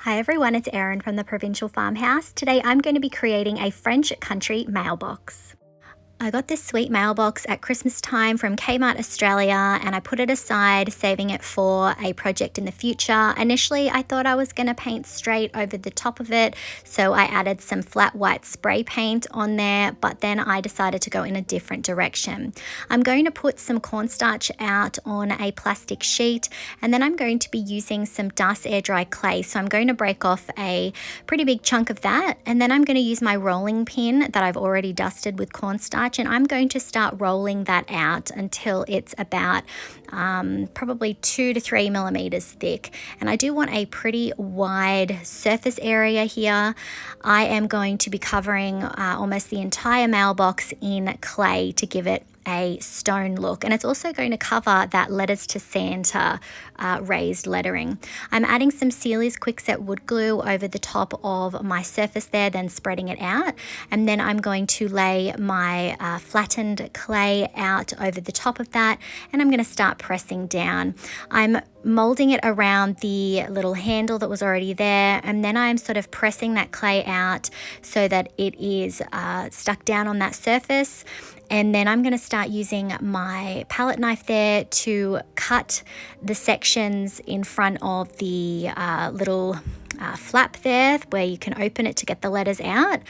Hi everyone, it's Erin from the Provincial Farmhouse. Today I'm going to be creating a French country mailbox. I got this sweet mailbox at Christmas time from Kmart Australia and I put it aside, saving it for a project in the future. Initially, I thought I was going to paint straight over the top of it, so I added some flat white spray paint on there, but then I decided to go in a different direction. I'm going to put some cornstarch out on a plastic sheet, and then I'm going to be using some dust air dry clay. So I'm going to break off a pretty big chunk of that, and then I'm going to use my rolling pin that I've already dusted with cornstarch, and I'm going to start rolling that out until it's about probably 2 to 3 millimeters thick. And I do want a pretty wide surface area here. I am going to be covering almost the entire mailbox in clay to give it a stone look, and it's also going to cover that Letters to Santa raised lettering. I'm adding some Sealy's Quickset wood glue over the top of my surface there, then spreading it out, and then I'm going to lay my flattened clay out over the top of that, and I'm going to start pressing down. I'm molding it around the little handle that was already there, and then I'm sort of pressing that clay out so that it is stuck down on that surface. And then I'm going to start using my palette knife there to cut the sections in front of the little flap there where you can open it to get the letters out.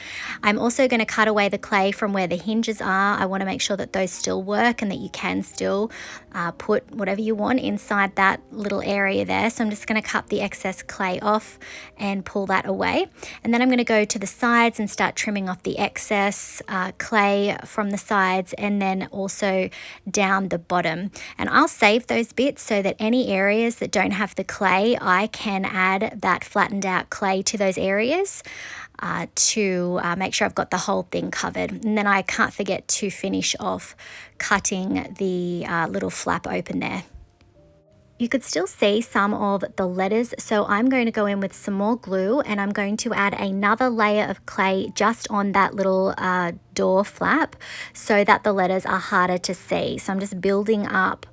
I'm also going to cut away the clay from where the hinges are. I want to make sure that those still work and that you can still put whatever you want inside that little area there. So I'm just going to cut the excess clay off and pull that away. And then I'm going to go to the sides and start trimming off the excess clay from the sides, and then also down the bottom. And I'll save those bits so that any areas that don't have the clay, I can add that flattened out clay to those areas to make sure I've got the whole thing covered. And then I can't forget to finish off cutting the little flap open there. You could still see some of the letters, so I'm going to go in with some more glue and I'm going to add another layer of clay just on that little door flap so that the letters are harder to see. So I'm just building up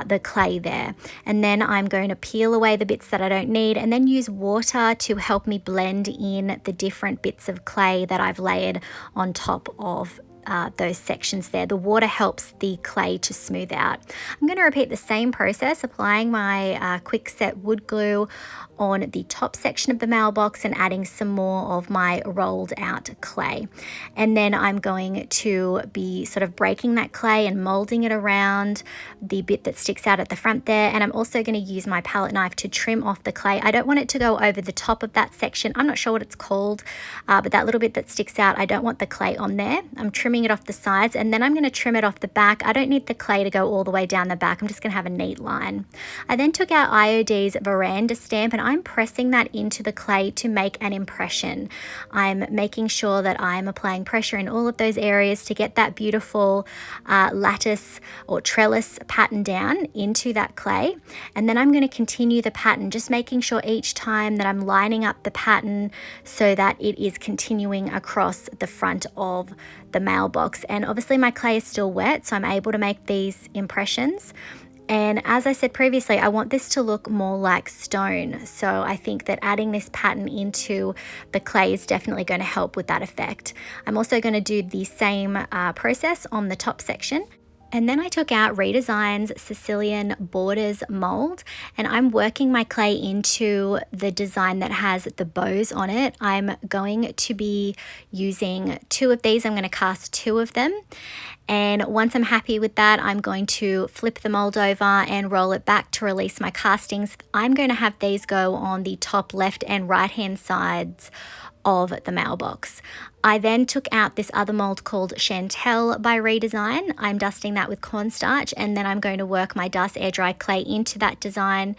the clay there, and then I'm going to peel away the bits that I don't need and then use water to help me blend in the different bits of clay that I've layered on top of those sections there. The water helps the clay to smooth out. I'm going to repeat the same process, applying my quick-set wood glue on the top section of the mailbox and adding some more of my rolled out clay. And then I'm going to be sort of breaking that clay and molding it around the bit that sticks out at the front there. And I'm also going to use my palette knife to trim off the clay. I don't want it to go over the top of that section. I'm not sure what it's called, but that little bit that sticks out, I don't want the clay on there. I'm trimming it off the sides, and then I'm going to trim it off the back. I don't need the clay to go all the way down the back. I'm just going to have a neat line. I then took out IOD's veranda stamp and I'm pressing that into the clay to make an impression. I'm making sure that I'm applying pressure in all of those areas to get that beautiful lattice or trellis pattern down into that clay. And then I'm going to continue the pattern, just making sure each time that I'm lining up the pattern so that it is continuing across the front of the mailbox. And obviously my clay is still wet, so I'm able to make these impressions. And as I said previously, I want this to look more like stone. So I think that adding this pattern into the clay is definitely going to help with that effect. I'm also going to do the same process on the top section. And then I took out Redesign's Sicilian Borders mold, and I'm working my clay into the design that has the bows on it. I'm going to be using 2 of these. I'm going to cast 2 of them. And once I'm happy with that, I'm going to flip the mold over and roll it back to release my castings. I'm going to have these go on the top left and right hand sides of the mailbox. I then took out this other mold called Chantel by Redesign. I'm dusting that with cornstarch, and then I'm going to work my dust air dry clay into that design.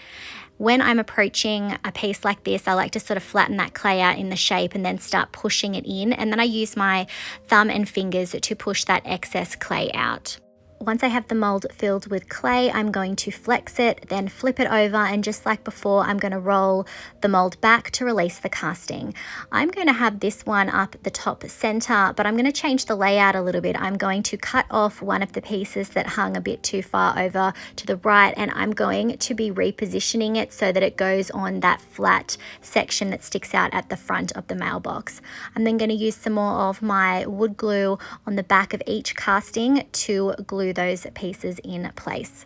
When I'm approaching a piece like this, I like to sort of flatten that clay out in the shape and then start pushing it in. And then I use my thumb and fingers to push that excess clay out. Once I have the mold filled with clay, I'm going to flex it, then flip it over, and just like before, I'm going to roll the mold back to release the casting. I'm going to have this one up the top center, but I'm going to change the layout a little bit. I'm going to cut off one of the pieces that hung a bit too far over to the right, and I'm going to be repositioning it so that it goes on that flat section that sticks out at the front of the mailbox. I'm then going to use some more of my wood glue on the back of each casting to glue those pieces in place.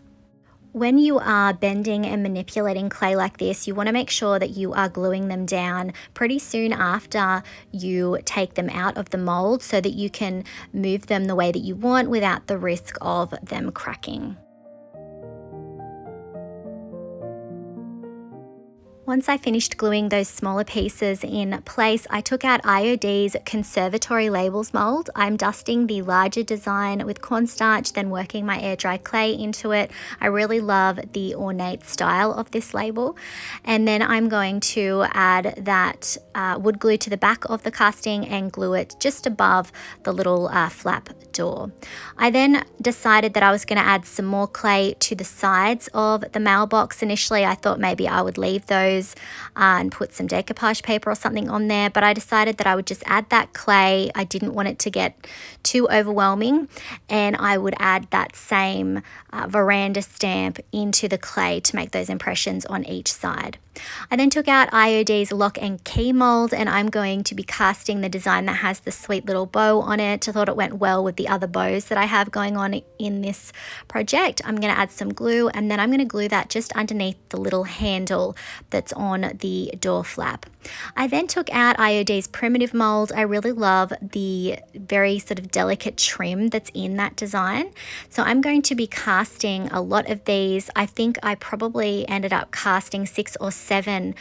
When you are bending and manipulating clay like this, you want to make sure that you are gluing them down pretty soon after you take them out of the mold so that you can move them the way that you want without the risk of them cracking. Once I finished gluing those smaller pieces in place, I took out IOD's Conservatory labels mold. I'm dusting the larger design with cornstarch, then working my air dry clay into it. I really love the ornate style of this label. And then I'm going to add that wood glue to the back of the casting and glue it just above the little flap door. I then decided that I was going to add some more clay to the sides of the mailbox. Initially, I thought maybe I would leave those and put some decoupage paper or something on there, but I decided that I would just add that clay. I didn't want it to get too overwhelming, and I would add that same veranda stamp into the clay to make those impressions on each side. I then took out IOD's Lock and Key mold, and I'm going to be casting the design that has the sweet little bow on it. I thought it went well with the other bows that I have going on in this project. I'm going to add some glue, and then I'm going to glue that just underneath the little handle that's on the door flap. I then took out IOD's Primitive mold. I really love the very sort of delicate trim that's in that design. So I'm going to be casting a lot of these. I think I probably ended up casting 6 or 7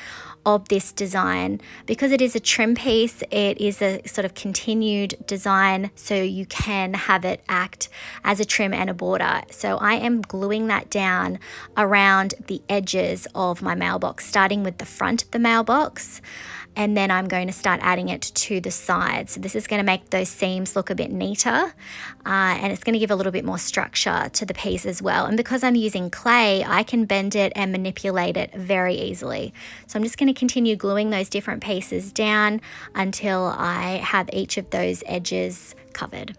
of this design. Because it is a trim piece, it is a sort of continued design, so you can have it act as a trim and a border. So I am gluing that down around the edges of my mailbox, starting with the front of the mailbox, and then I'm going to start adding it to the sides. So this is going to make those seams look a bit neater, and it's going to give a little bit more structure to the piece as well. And because I'm using clay, I can bend it and manipulate it very easily. So I'm just going to continue gluing those different pieces down until I have each of those edges covered.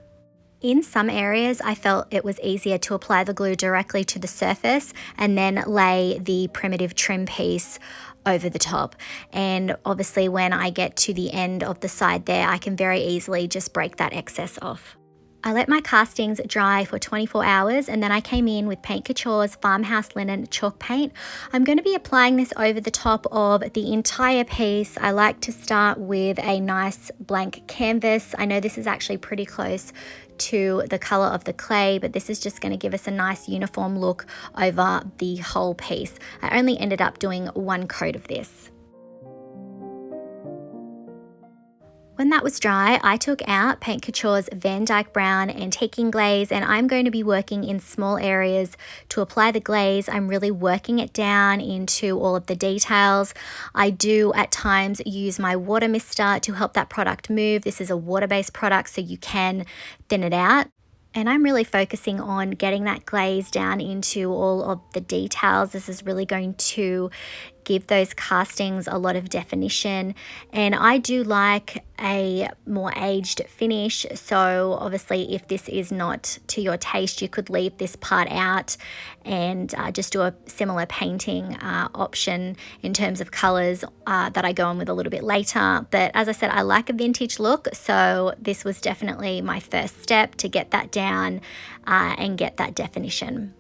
In some areas, I felt it was easier to apply the glue directly to the surface and then lay the primitive trim piece over the top. And obviously when I get to the end of the side there, I can very easily just break that excess off. I let my castings dry for 24 hours, and then I came in with Paint Couture's Farmhouse Linen Chalk Paint. I'm going to be applying this over the top of the entire piece. I like to start with a nice blank canvas. I know this is actually pretty close to the color of the clay, but this is just going to give us a nice uniform look over the whole piece. I only ended up doing 1 coat of this. When that was dry, I took out Paint Couture's Van Dyke Brown Antiquing Glaze, and I'm going to be working in small areas to apply the glaze. I'm really working it down into all of the details. I do at times use my water mister to help that product move. This is a water-based product, so you can thin it out. And I'm really focusing on getting that glaze down into all of the details. This is really going to give those castings a lot of definition, and I do like a more aged finish. So obviously if this is not to your taste, you could leave this part out and just do a similar painting option in terms of colors that I go on with a little bit later. But as I said, I like a vintage look, so this was definitely my first step to get that down and get that definition.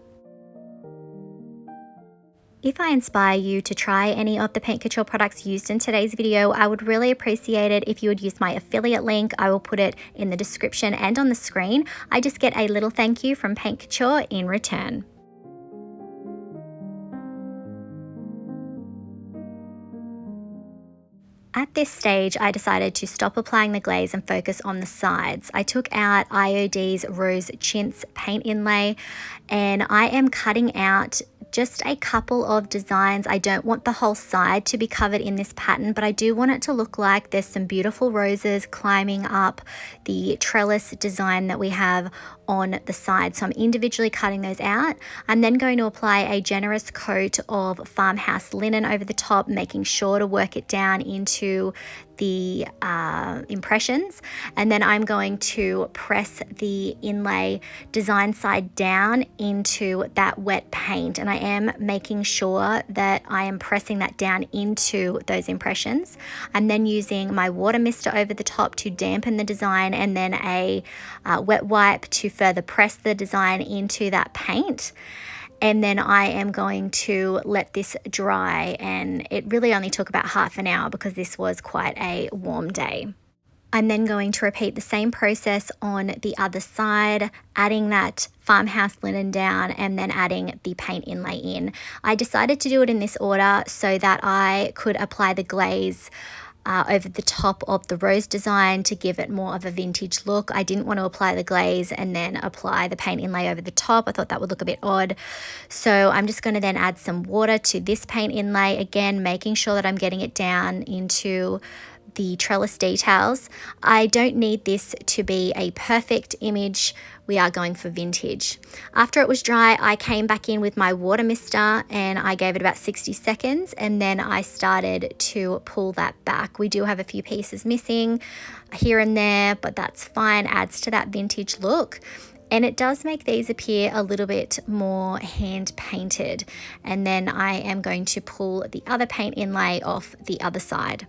If I inspire you to try any of the Paint Couture products used in today's video, I would really appreciate it if you would use my affiliate link. I will put it in the description and on the screen. I just get a little thank you from Paint Couture in return. At this stage, I decided to stop applying the glaze and focus on the sides. I took out IOD's Rose Chintz Paint Inlay, and I am cutting out just a couple of designs. I don't want the whole side to be covered in this pattern, but I do want it to look like there's some beautiful roses climbing up the trellis design that we have on the side. So I'm individually cutting those out. I'm then going to apply a generous coat of Farmhouse linen over the top, making sure to work it down into the impressions, and then I'm going to press the inlay design side down into that wet paint, and I am making sure that I am pressing that down into those impressions. I'm then using my water mister over the top to dampen the design, and then a wet wipe to further press the design into that paint. And then I am going to let this dry, and it really only took about half an hour because this was quite a warm day. I'm then going to repeat the same process on the other side, adding that Farmhouse linen down and then adding the paint inlay in. I decided to do it in this order so that I could apply the glaze over the top of the rose design to give it more of a vintage look. I didn't want to apply the glaze and then apply the paint inlay over the top. I thought that would look a bit odd. So I'm just going to then add some water to this paint inlay, again making sure that I'm getting it down into the trellis details. I don't need this to be a perfect image. We are going for vintage. After it was dry, I came back in with my water mister and I gave it about 60 seconds, and then I started to pull that back. We do have a few pieces missing here and there, but that's fine. Adds to that vintage look. And it does make these appear a little bit more hand painted. And then I am going to pull the other paint inlay off the other side.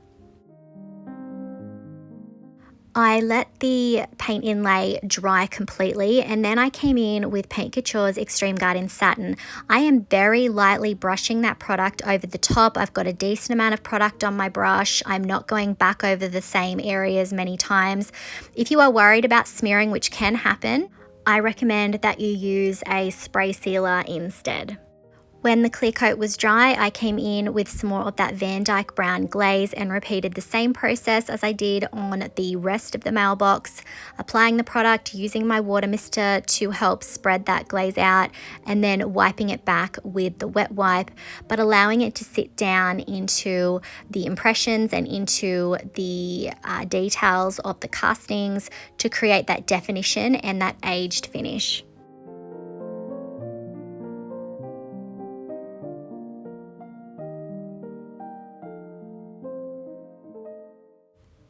I let the paint inlay dry completely, and then I came in with Paint Couture's Extreme Garden Satin. I am very lightly brushing that product over the top. I've got a decent amount of product on my brush. I'm not going back over the same areas many times. If you are worried about smearing, which can happen, I recommend that you use a spray sealer instead. When the clear coat was dry, I came in with some more of that Van Dyke brown glaze and repeated the same process as I did on the rest of the mailbox, applying the product, using my water mister to help spread that glaze out, and then wiping it back with the wet wipe, but allowing it to sit down into the impressions and into the details of the castings to create that definition and that aged finish.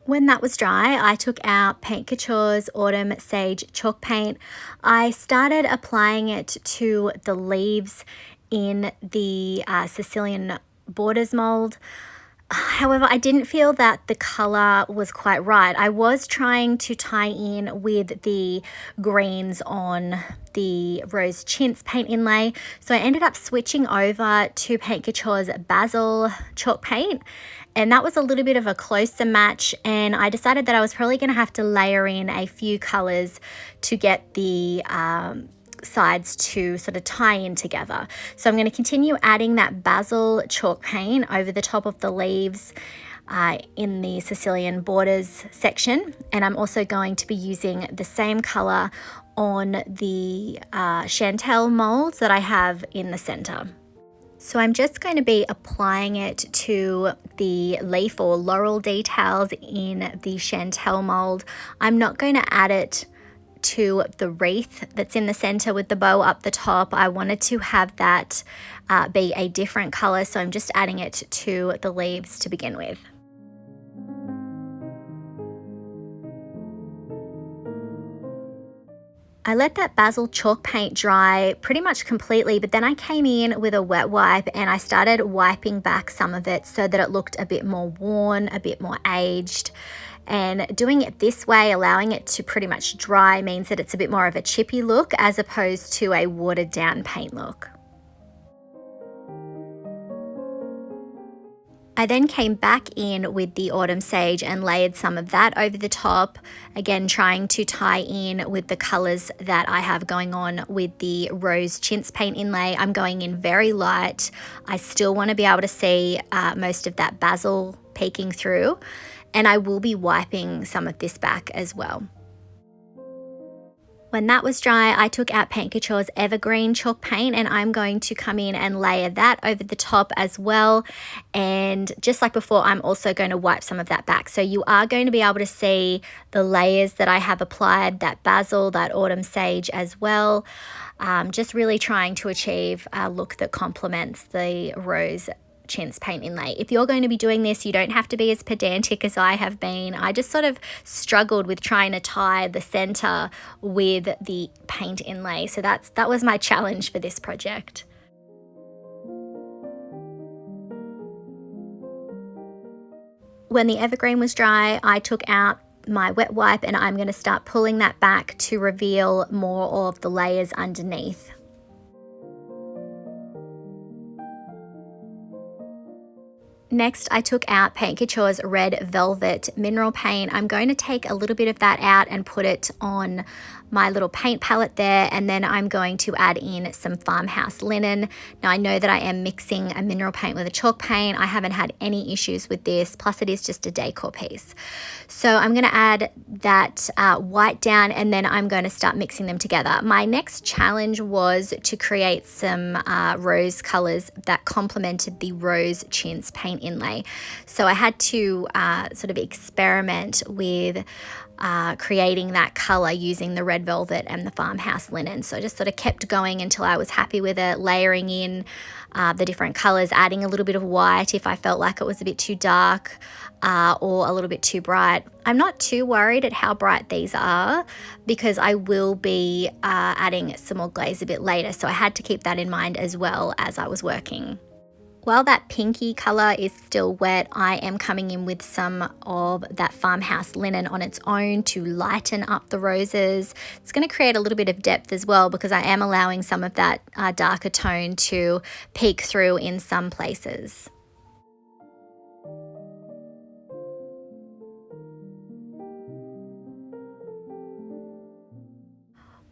When that was dry, I took out Paint Couture's Autumn Sage Chalk Paint. I started applying it to the leaves in the Sicilian borders mold. However, I didn't feel that the color was quite right. I was trying to tie in with the greens on the Rose Chintz paint inlay, so I ended up switching over to Paint Couture's Basil chalk paint, and that was a little bit of a closer match, and I decided that I was probably going to have to layer in a few colors to get the sides to sort of tie in together. So I'm going to continue adding that Basil chalk paint over the top of the leaves in the Sicilian borders section, and I'm also going to be using the same color on the Chantel molds that I have in the center. So I'm just going to be applying it to the leaf or laurel details in the Chantel mold. I'm not going to add it to the wreath that's in the center with the bow up the top. I wanted to have that be a different color, so I'm just adding it to the leaves to begin with. I let that Basil chalk paint dry pretty much completely, but then I came in with a wet wipe and I started wiping back some of it so that it looked a bit more worn, a bit more aged. And doing it this way, allowing it to pretty much dry, means that it's a bit more of a chippy look as opposed to a watered down paint look. I then came back in with the Autumn Sage and layered some of that over the top, again trying to tie in with the colors that I have going on with the Rose Chintz paint inlay. I'm going in very light. I still want to be able to see most of that basil peeking through, and I will be wiping some of this back as well. When that was dry, I took out Paint Couture's Evergreen chalk paint, and I'm going to come in and layer that over the top as well. And just like before, I'm also going to wipe some of that back. So you are going to be able to see the layers that I have applied, that basil, that autumn sage as well. Just really trying to achieve a look that complements the rose chintz paint inlay. If you're going to be doing this, you don't have to be as pedantic as I have been. I just sort of struggled with trying to tie the center with the paint inlay. So that was my challenge for this project. When the evergreen was dry, I took out my wet wipe and I'm going to start pulling that back to reveal more of the layers underneath. Next, I took out Paint Couture's Red Velvet Mineral Paint. I'm going to take a little bit of that out and put it on my little paint palette there, and then I'm going to add in some Farmhouse linen. Now I know that I am mixing a mineral paint with a chalk paint. I haven't had any issues with this, plus it is just a decor piece. So I'm going to add that white down, and then I'm going to start mixing them together. My next challenge was to create some rose colors that complemented the rose chintz paint inlay. So I had to sort of experiment with creating that color using the red velvet and the Farmhouse linen. So I just sort of kept going until I was happy with it, layering in the different colors, adding a little bit of white if I felt like it was a bit too dark or a little bit too bright. I'm not too worried at how bright these are because I will be adding some more glaze a bit later. So I had to keep that in mind as well as I was working. While that pinky color is still wet, I am coming in with some of that Farmhouse linen on its own to lighten up the roses. It's going to create a little bit of depth as well because I am allowing some of that darker tone to peek through in some places.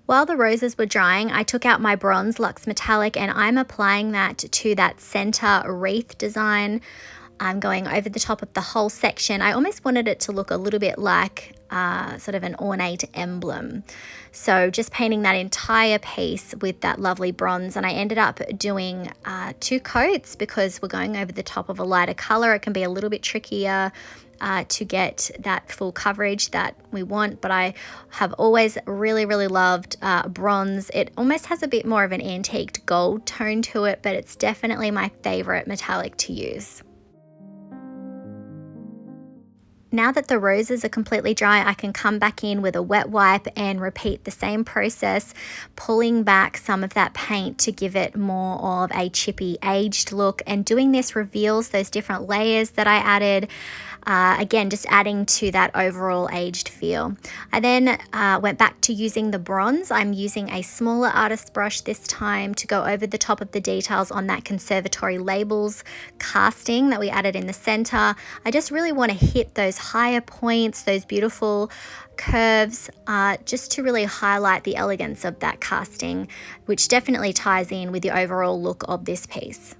While the roses were drying, I took out my bronze Lux Metallic and I'm applying that to that center wreath design. I'm going over the top of the whole section. I almost wanted it to look a little bit like sort of an ornate emblem. So just painting that entire piece with that lovely bronze, and I ended up doing 2 coats because we're going over the top of a lighter color. It can be a little bit trickier to get that full coverage that we want, but I have always really loved bronze. It almost has a bit more of an antiqued gold tone to it, but it's definitely my favorite metallic to use. Now that the roses are completely dry, I can come back in with a wet wipe and repeat the same process, pulling back some of that paint to give it more of a chippy aged look. And doing this reveals those different layers that I added. Again, just adding to that overall aged feel. I then went back to using the bronze. I'm using a smaller artist brush this time to go over the top of the details on that Conservatory labels casting that we added in the center. I just really want to hit those higher points, those beautiful curves, just to really highlight the elegance of that casting, which definitely ties in with the overall look of this piece.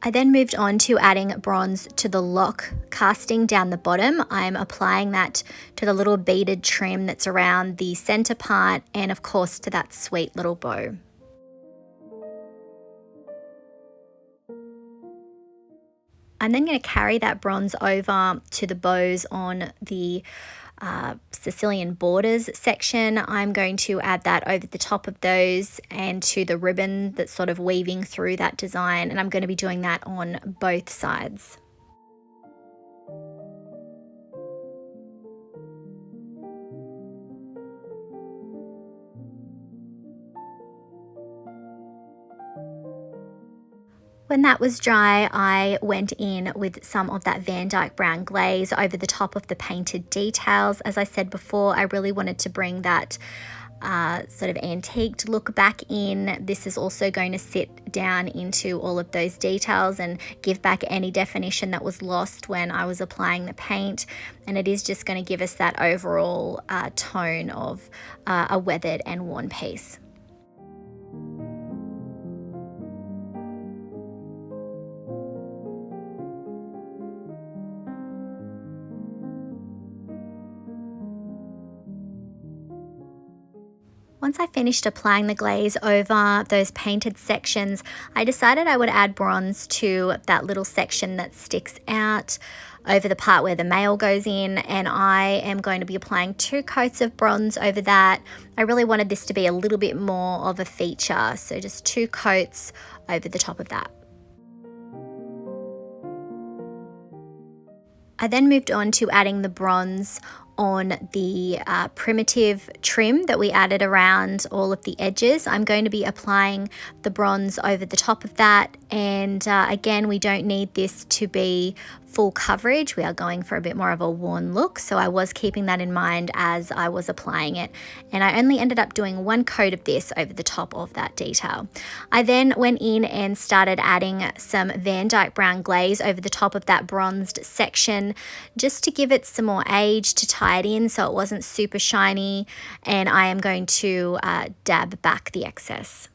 I then moved on to adding bronze to the lock casting down the bottom. I'm applying that to the little beaded trim that's around the center part and of course to that sweet little bow. I'm then going to carry that bronze over to the bows on the Sicilian borders section. I'm going to add that over the top of those and to the ribbon that's sort of weaving through that design, and I'm going to be doing that on both sides. When that was dry, I went in with some of that Van Dyke brown glaze over the top of the painted details. As I said before, I really wanted to bring that sort of antiqued look back in. This is also going to sit down into all of those details and give back any definition that was lost when I was applying the paint. And it is just going to give us that overall tone of a weathered and worn piece. Once I finished applying the glaze over those painted sections, I decided I would add bronze to that little section that sticks out over the part where the mail goes in, and I am going to be applying 2 coats of bronze over that. I really wanted this to be a little bit more of a feature, so just 2 coats over the top of that. I then moved on to adding the bronze on the primitive trim that we added around all of the edges. I'm going to be applying the bronze over the top of that, and again, we don't need this to be full coverage. We are going for a bit more of a worn look, so I was keeping that in mind as I was applying it, and I only ended up doing 1 coat of this over the top of that detail. I then went in and started adding some Van Dyke brown glaze over the top of that bronzed section, just to give it some more age, to tie it in so it wasn't super shiny, and I am going to dab back the excess.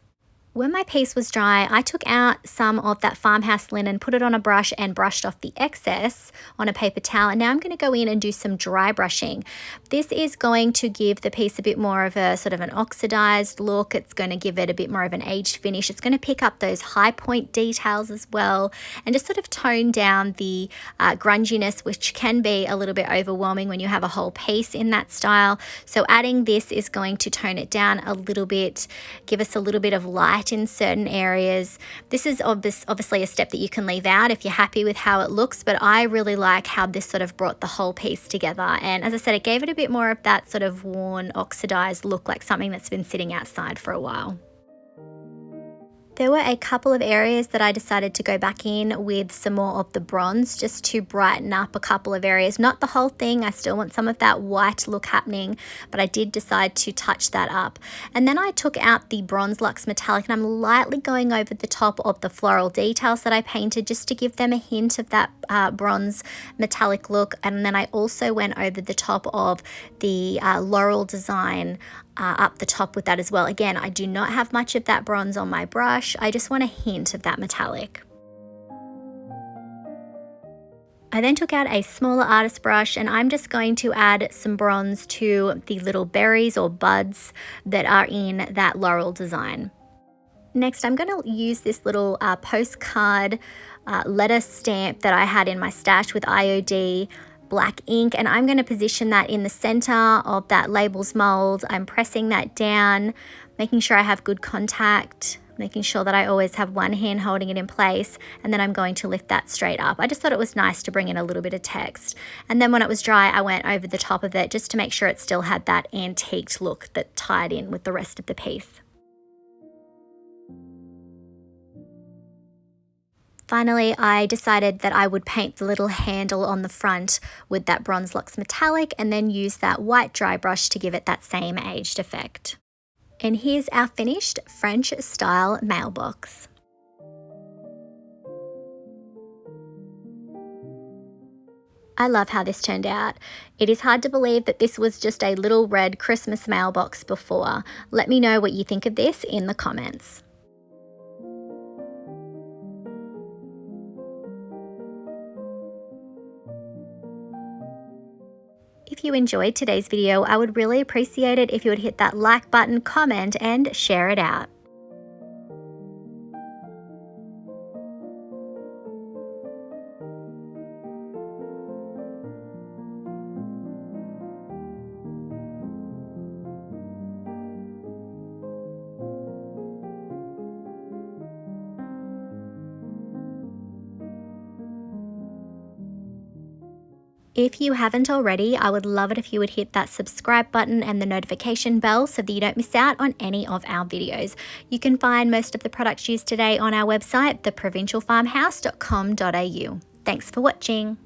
When my piece was dry, I took out some of that Farmhouse linen, put it on a brush and brushed off the excess on a paper towel. And now I'm going to go in and do some dry brushing. This is going to give the piece a bit more of a sort of an oxidized look. It's going to give it a bit more of an aged finish. It's going to pick up those high point details as well, and just sort of tone down the grunginess, which can be a little bit overwhelming when you have a whole piece in that style. So adding this is going to tone it down a little bit, give us a little bit of light in certain areas. This is obviously a step that you can leave out if you're happy with how it looks, but I really like how this sort of brought the whole piece together. And as I said, it gave it a bit more of that sort of worn, oxidized look, like something that's been sitting outside for a while. There were a couple of areas that I decided to go back in with some more of the bronze, just to brighten up a couple of areas. Not the whole thing, I still want some of that white look happening, but I did decide to touch that up. And then I took out the bronze Lux Metallic, and I'm lightly going over the top of the floral details that I painted, just to give them a hint of that bronze metallic look. And then I also went over the top of the Laurel design up the top with that as well. Again, I do not have much of that bronze on my brush. I just want a hint of that metallic. I then took out a smaller artist brush, and I'm just going to add some bronze to the little berries or buds that are in that Laurel design. Next, I'm going to use this little postcard letter stamp that I had in my stash with IOD black ink, and I'm going to position that in the center of that labels mold. I'm pressing that down, making sure I have good contact, making sure that I always have one hand holding it in place, and then I'm going to lift that straight up. I just thought it was nice to bring in a little bit of text. And then when it was dry, I went over the top of it just to make sure it still had that antiqued look that tied in with the rest of the piece. Finally, I decided that I would paint the little handle on the front with that bronze Lux Metallic, and then use that white dry brush to give it that same aged effect. And here's our finished French style mailbox. I love how this turned out. It is hard to believe that this was just a little red Christmas mailbox before. Let me know what you think of this in the comments. If you enjoyed today's video, I would really appreciate it if you would hit that like button, comment, and share it out. If you haven't already, I would love it if you would hit that subscribe button and the notification bell so that you don't miss out on any of our videos. You can find most of the products used today on our website, theprovincialfarmhouse.com.au. Thanks for watching.